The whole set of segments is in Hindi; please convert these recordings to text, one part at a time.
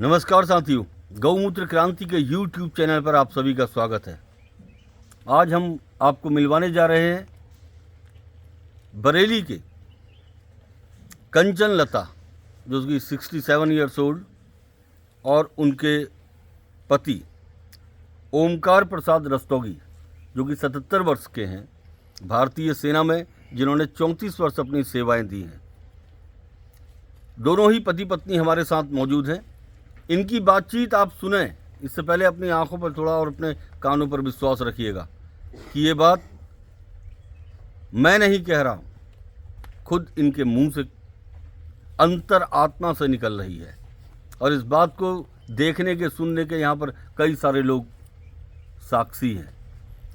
नमस्कार साथियों, गौमूत्र क्रांति के YouTube चैनल पर आप सभी का स्वागत है। आज हम आपको मिलवाने जा रहे हैं बरेली के कंचन लता, जो कि 67 ईयर्स ओल्ड, और उनके पति ओमकार प्रसाद रस्तोगी, जो कि 77 वर्ष के हैं, भारतीय सेना में, जिन्होंने 34 वर्ष अपनी सेवाएं दी हैं। दोनों ही पति पत्नी हमारे साथ मौजूद हैं। इनकी बातचीत आप सुने, इससे पहले अपनी आंखों पर थोड़ा और अपने कानों पर विश्वास रखिएगा कि ये बात मैं नहीं कह रहा हूँ, खुद इनके मुंह से अंतर आत्मा से निकल रही है। और इस बात को देखने के, सुनने के यहाँ पर कई सारे लोग साक्षी हैं,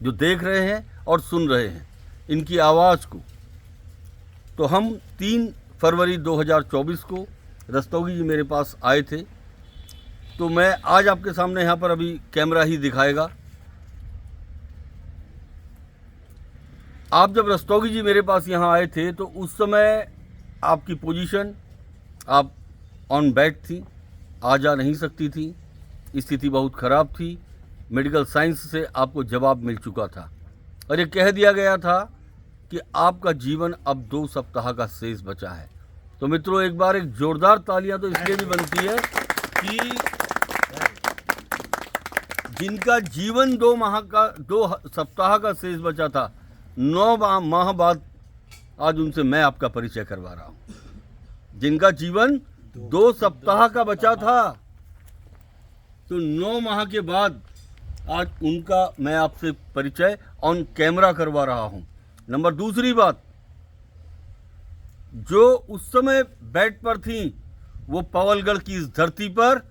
जो देख रहे हैं और सुन रहे हैं इनकी आवाज़ को। तो हम 3 फरवरी 2024 को रस्तोगी जी मेरे पास आए थे। तो मैं आज आपके सामने यहाँ पर, अभी कैमरा ही दिखाएगा, आप जब रस्तोगी जी मेरे पास यहाँ आए थे तो उस समय आपकी पोजीशन, आप ऑन बेड थी, आ जा नहीं सकती थी, स्थिति बहुत ख़राब थी। मेडिकल साइंस से आपको जवाब मिल चुका था और ये कह दिया गया था कि आपका जीवन अब 2 सप्ताह का शेष बचा है। तो मित्रों, एक बार एक जोरदार तालियां तो इसलिए भी बनती है कि जिनका जीवन 2 सप्ताह का शेष बचा था, 9 माह बाद आज उनसे मैं आपका परिचय करवा रहा हूं। जिनका जीवन 2 सप्ताह का बचा था, तो 9 माह के बाद आज उनका मैं आपसे परिचय ऑन कैमरा करवा रहा हूं। नंबर दूसरी बात, जो उस समय बेड पर थी, वो पवलगढ़ की इस धरती पर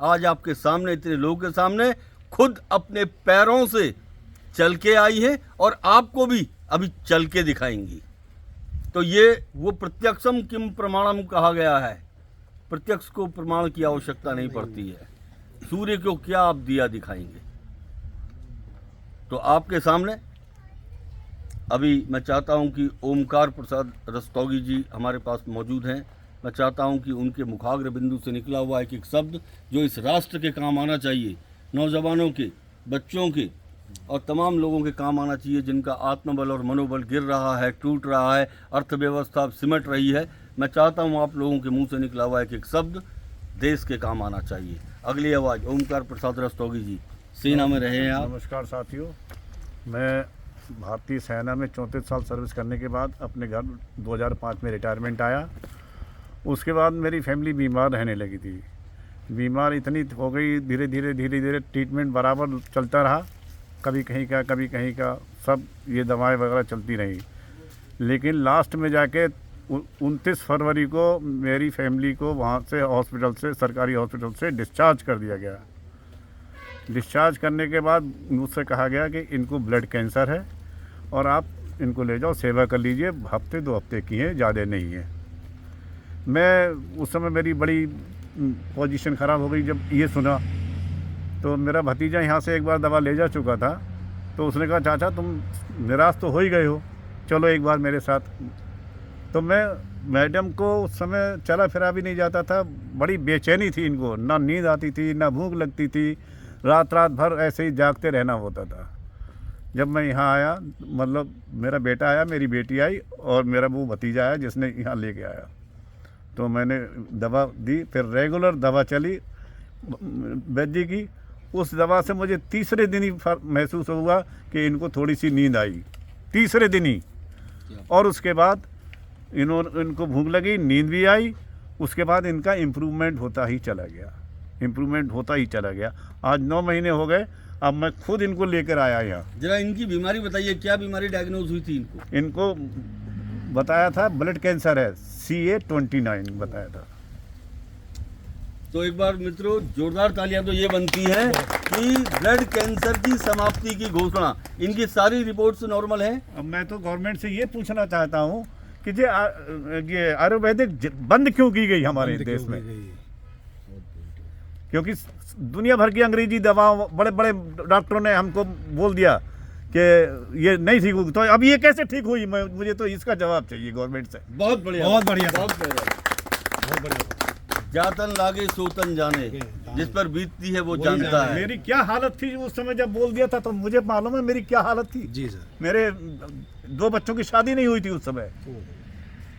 आज आपके सामने, इतने लोगों के सामने, खुद अपने पैरों से चल के आई है और आपको भी अभी चल के दिखाएंगी। तो ये वो प्रत्यक्षम किम प्रमाणम कहा गया है। प्रत्यक्ष को प्रमाण की आवश्यकता नहीं पड़ती है। सूर्य को क्या आप दिया दिखाएंगे। तो आपके सामने अभी मैं चाहता हूं कि ओमकार प्रसाद रस्तोगी जी हमारे पास मौजूद हैं। मैं चाहता हूं कि उनके मुखाग्र बिंदु से निकला हुआ एक शब्द जो इस राष्ट्र के काम आना चाहिए, नौजवानों के, बच्चों के और तमाम लोगों के काम आना चाहिए, जिनका आत्मबल और मनोबल गिर रहा है, टूट रहा है, अर्थव्यवस्था सिमट रही है। मैं चाहता हूं आप लोगों के मुंह से निकला हुआ एक शब्द देश के काम आना चाहिए। अगली आवाज़ ओमकार प्रसाद रस्तोगी जी, सेना में रहे हैं आप। नमस्कार साथियों, मैं भारतीय सेना में 34 साल सर्विस करने के बाद अपने घर 2005 में रिटायरमेंट आया। उसके बाद मेरी फैमिली बीमार रहने लगी थी। बीमार इतनी हो गई, धीरे धीरे ट्रीटमेंट बराबर चलता रहा, कभी कहीं का कभी कहीं का, सब ये दवाएं वगैरह चलती रही। लेकिन लास्ट में जाके 29 फरवरी को मेरी फैमिली को वहाँ से हॉस्पिटल से, सरकारी हॉस्पिटल से डिस्चार्ज कर दिया गया। डिस्चार्ज करने के बाद मुझसे कहा गया कि इनको ब्लड कैंसर है और आप इनको ले जाओ, सेवा कर लीजिए, हफ्ते 2 हफ्ते की है, ज़्यादा नहीं है। मैं उस समय मेरी बड़ी पोजीशन ख़राब हो गई। जब ये सुना तो मेरा भतीजा यहाँ से एक बार दवा ले जा चुका था, तो उसने कहा चाचा तुम निराश तो हो ही गए हो, चलो एक बार मेरे साथ। तो मैं, मैडम को उस समय चला फिरा भी नहीं जाता था, बड़ी बेचैनी थी इनको, ना नींद आती थी, ना भूख लगती थी, रात भर ऐसे ही जागते रहना होता था। जब मैं यहाँ आया, मतलब मेरा बेटा आया, मेरी बेटी आई और मेरा वो भतीजा आया जिसने यहाँ लेके आया, तो मैंने दवा दी। फिर रेगुलर दवा चली वैद्य जी की। उस दवा से मुझे तीसरे दिन ही महसूस हुआ कि इनको थोड़ी सी नींद आई, तीसरे दिन ही। और उसके बाद इनको भूख लगी, नींद भी आई। उसके बाद इनका इम्प्रूवमेंट होता ही चला गया। आज 9 महीने हो गए, अब मैं खुद इनको लेकर आया यहाँ। जरा इनकी बीमारी बताइए, क्या बीमारी डायग्नोज हुई थी इनको? इनको बताया था ब्लड कैंसर है, CA29 बताया था। तो एक बार मित्रों, जोरदार तालियां तो ये बनती हैं कि ब्लड कैंसर की समाप्ति की घोषणा। इनकी सारी रिपोर्ट्स नॉर्मल हैं। अब मैं तो गवर्नमेंट से ये पूछना चाहता हूँ कि ये आयुर्वेदिक बंद क्यों की गई हमारे देश में? क्योंकि दुनिया भर की अंग्रेजी दवाओं, बड़े बड़े डॉक्टरों ने हमको बोल दिया कि ये नहीं ठीक होगी, तो अब ये कैसे ठीक हुई? मुझे तो इसका जवाब चाहिए गवर्नमेंट से। बहुत बढ़िया, बहुत बढ़िया, बहुत बढ़िया। जातन लागे सोतन जाने, जिस पर बीतती है वो जानता है। मेरी क्या हालत थी उस समय जब बोल दिया था, तो मुझे मालूम है मेरी क्या हालत थी। जी सर। मेरे 2 बच्चों की शादी नहीं हुई थी उस समय,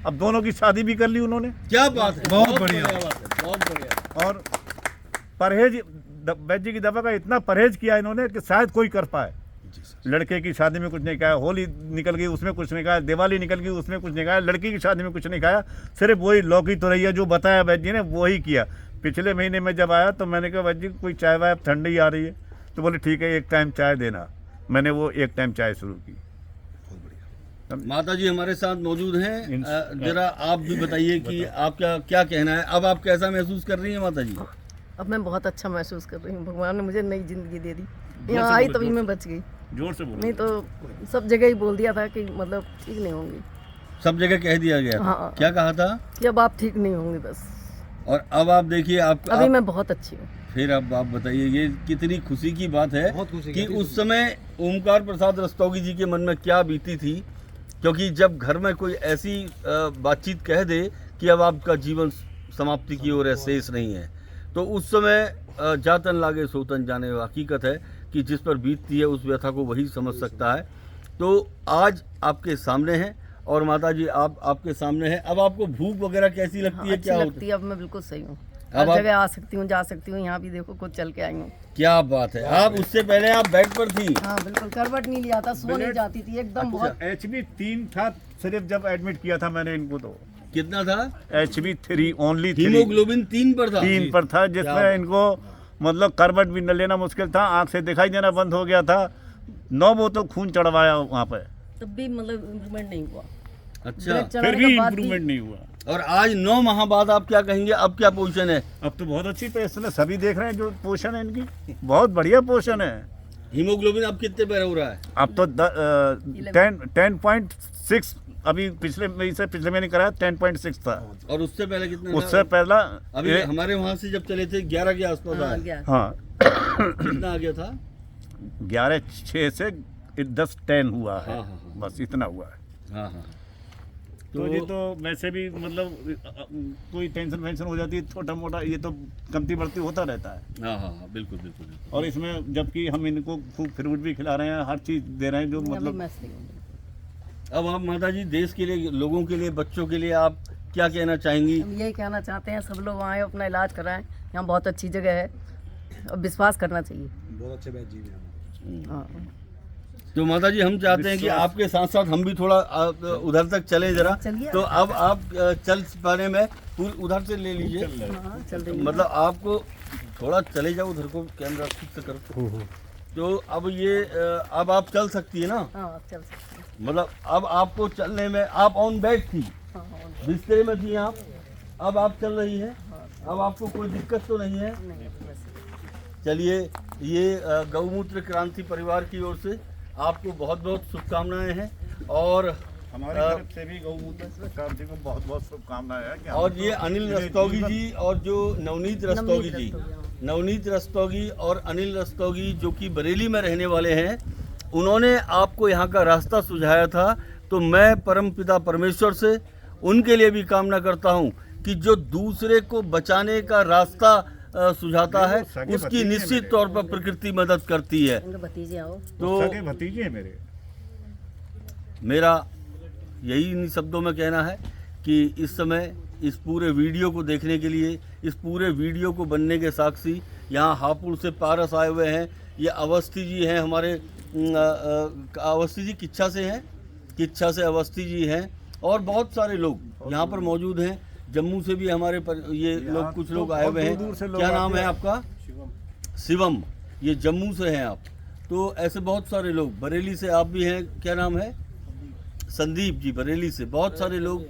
अब दोनों की शादी भी कर ली उन्होंने। क्या बात है, बहुत बढ़िया बात है, बहुत बढ़िया। और परहेज, वैद्य जी की दवा का इतना परहेज किया इन्होंने कि शायद कोई कर पाए। जी सर। लड़के की शादी में कुछ नहीं खाया, होली निकल गई उसमें कुछ नहीं खाया, दिवाली निकल गई उसमें कुछ नहीं खाया, लड़की की शादी में कुछ नहीं खाया, सिर्फ वही लौकी तुरैया जो बताया वैद्य जी ने वही किया। पिछले महीने में जब आया तो मैंने कहा वैद्य जी कोई चाय वाय ठंडी आ रही है, तो बोले ठीक है 1 टाइम चाय देना। मैंने वो 1 टाइम चाय शुरू की। बहुत बढ़िया। माता जी हमारे साथ मौजूद हैं, जरा आप भी बताइए कि आपका क्या कहना है, अब आप कैसा महसूस कर रही हैं माता जी? अब मैं बहुत अच्छा महसूस कर रही हूँ, भगवान ने मुझे नई जिंदगी दे दी। यहाँ आई तभी मैं बच गई, जोर से बोलो। नहीं तो सब जगह ही बोल दिया था कि मतलब ठीक नहीं होंगी। सब जगह कह दिया गया था। हाँ। क्या कहा था? कि अब आप ठीक नहीं होंगे बस। और अब आप देखिए अभी मैं बहुत अच्छी हूँ। फिर अब आप बताइए, ये कितनी खुशी की बात है बहुत खुशी कि की। उस समय ओमकार प्रसाद रस्तोगी जी के मन में क्या बीती थी, क्योंकि जब घर में कोई ऐसी बातचीत कह दे कि अब आपका जीवन समाप्ति की ओर है, शेष नहीं है, तो उस समय जातन लागे सोतन जाने, हकीकत है कि जिस पर बीतती है उस व्यथा को वही समझ सकता है। तो आज आपके सामने है और माता जी आपके सामने है। अब आपको भूख वगैरह कैसी लगती है, अच्छी क्या लगती होती है, अब मैं बिल्कुल सही हूँ। अब हर आप- जगह आ सकती हूँ, जा सकती हूँ। यहाँ भी देखो खुद चल के आई हूँ। क्या बात है, आप उससे पहले आप बेड पर थी? हाँ बिल्कुल, करवट नहीं लिया था, सो नहीं जाती थी एकदम। बहुत HB 3 था सिर्फ जब एडमिट किया था मैंने इनको, तो कितना था? HB 3 ओनली 3 हीमोग्लोबिन 3 पर था। पर था, क्या जिसमें बात। इनको मतलब करवट भी न लेना मुश्किल था, आंख से दिखाई देना बंद हो गया था। 9 बोतल खून चढ़वाया वहाँ पे, तब भी मतलब इम्प्रूवमेंट नहीं हुआ। अच्छा, ब्लड फिर चढ़ाने भी के बाद इम्प्रूवमेंट नहीं हुआ। और आज 9 माह बाद आप क्या कहेंगे, अब क्या पोजीशन है? अब तो बहुत अच्छी पोजीशन है, सभी देख रहे हैं जो पोजीशन है इनकी, बहुत बढ़िया पोजीशन है। हीमोग्लोबिन अब कितने पे हो रहा है? अब तो 10.6, अभी पिछले महीने कराया 10.6 था। और उससे पहले कितना उससे था? पहला अभी हमारे वहाँ से जब चले थे 11 के आसपास हाँ, आया। गया। हाँ कितना आ गया था? 11/6 से 10/10 हुआ है। हाँ, हाँ। बस इतना हुआ है। हाँ हाँ। तो ये तो वैसे भी मतलब कोई टेंशन वेंशन हो जाती है छोटा मोटा, ये तो कमती बढ़ती होता रहता है। हाँ हाँ हाँ, बिल्कुल बिल्कुल बिल्कुल। और इसमें जबकि हम इनको खूब फ्रूट भी खिला रहे हैं, हर चीज़ दे रहे हैं जो अभी मतलब मैं सही हूँ। अब आप माता जी देश के लिए, लोगों के लिए, बच्चों के लिए आप क्या कहना चाहेंगी? हम यही कहना चाहते हैं, सब लोग आए अपना इलाज कराएं। यहाँ बहुत अच्छी जगह है और विश्वास करना चाहिए। बहुत अच्छे बैच जी हैं। हाँ। तो माता जी हम चाहते हैं कि आपके साथ साथ हम भी थोड़ा उधर तक चलें जरा। चलिए। तो अब आप चल पाने में उधर से ले लीजिए, हाँ, चल रही है। मतलब आपको थोड़ा चले जाओ उधर को, कैमरा ठीक से करो। तो अब ये अब आप चल सकती है ना, हाँ चल सकते हैं। मतलब अब आपको चलने में, आप ऑन बेड थी, हाँ हाँ, बिस्तर में थी आप, अब आप चल रही हैं, अब आपको कोई दिक्कत तो नहीं है? नहीं बस। चलिए, ये गौमूत्र क्रांति परिवार की ओर से आपको बहुत बहुत शुभकामनाएं हैं। और हमारी तरफ से भी गौमूत्र क्रांति को बहुत बहुत शुभकामनाएं हैं कि हम और ये तो अनिल इन्हें रस्तोगी जीवन- जी और जो नवनीत रस्तोगी जी, रस्तोगी, नवनीत रस्तोगी और अनिल रस्तोगी जो कि बरेली में रहने वाले हैं, उन्होंने आपको यहाँ का रास्ता सुझाया था। तो मैं परमपिता परमेश्वर से उनके लिए भी कामना करता हूँ कि जो दूसरे को बचाने का रास्ता सुझाता है, सगे उसकी भतीजे निश्चित मेरे। तौर पर प्रकृति मदद करती है। इनके भतीजे आओ। तो सगे भतीजे हैं मेरे। मेरा यही इन शब्दों में कहना है कि इस समय इस पूरे वीडियो को देखने के लिए, इस पूरे वीडियो को बनने के साक्षी यहाँ हापुड़ से पारस आए हुए हैं। ये अवस्थी जी हैं हमारे, अवस्थी जी किच्छा से हैं, किच्छा से अवस्थी जी हैं, और बहुत सारे लोग यहाँ पर मौजूद हैं। जम्मू से भी हमारे ये लोग, कुछ लोग आए हुए दूर से हैं। लोग क्या आते नाम है हैं। आपका? शिवम। ये जम्मू से हैं आप। तो ऐसे बहुत सारे लोग, बरेली से आप भी हैं, क्या नाम है? संदीप जी, बरेली से। बहुत सारे लोग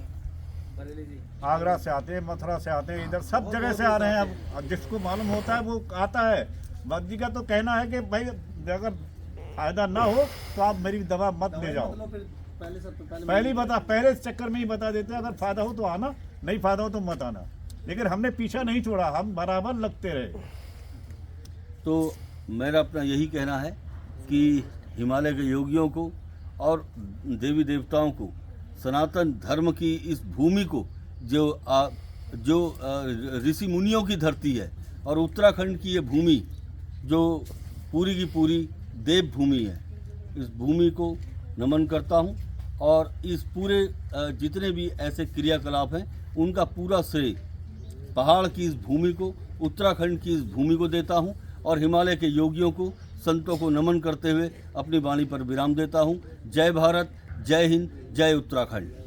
आगरा से आते हैं, मथुरा से आते हैं, इधर सब जगह से आ रहे हैं। अब जिसको मालूम होता है वो आता है। बाकी का तो कहना है कि भाई अगर फायदा ना हो तो आप मेरी दवा मत ले जाओ। पहले इस चक्कर में ही बता देते हैं, अगर फायदा हो तो आना, नहीं फायदा हो तो मत आना। लेकिन हमने पीछा नहीं छोड़ा, हम बराबर लगते रहे। तो मेरा अपना यही कहना है कि हिमालय के योगियों को और देवी देवताओं को, सनातन धर्म की इस भूमि को, जो ऋषि मुनियों की धरती है, और उत्तराखंड की ये भूमि जो पूरी की पूरी देव भूमि है, इस भूमि को नमन करता हूँ और इस पूरे जितने भी ऐसे क्रियाकलाप हैं उनका पूरा श्रेय पहाड़ की इस भूमि को, उत्तराखंड की इस भूमि को देता हूँ और हिमालय के योगियों को, संतों को नमन करते हुए अपनी वाणी पर विराम देता हूँ। जय भारत, जय हिंद, जय उत्तराखंड।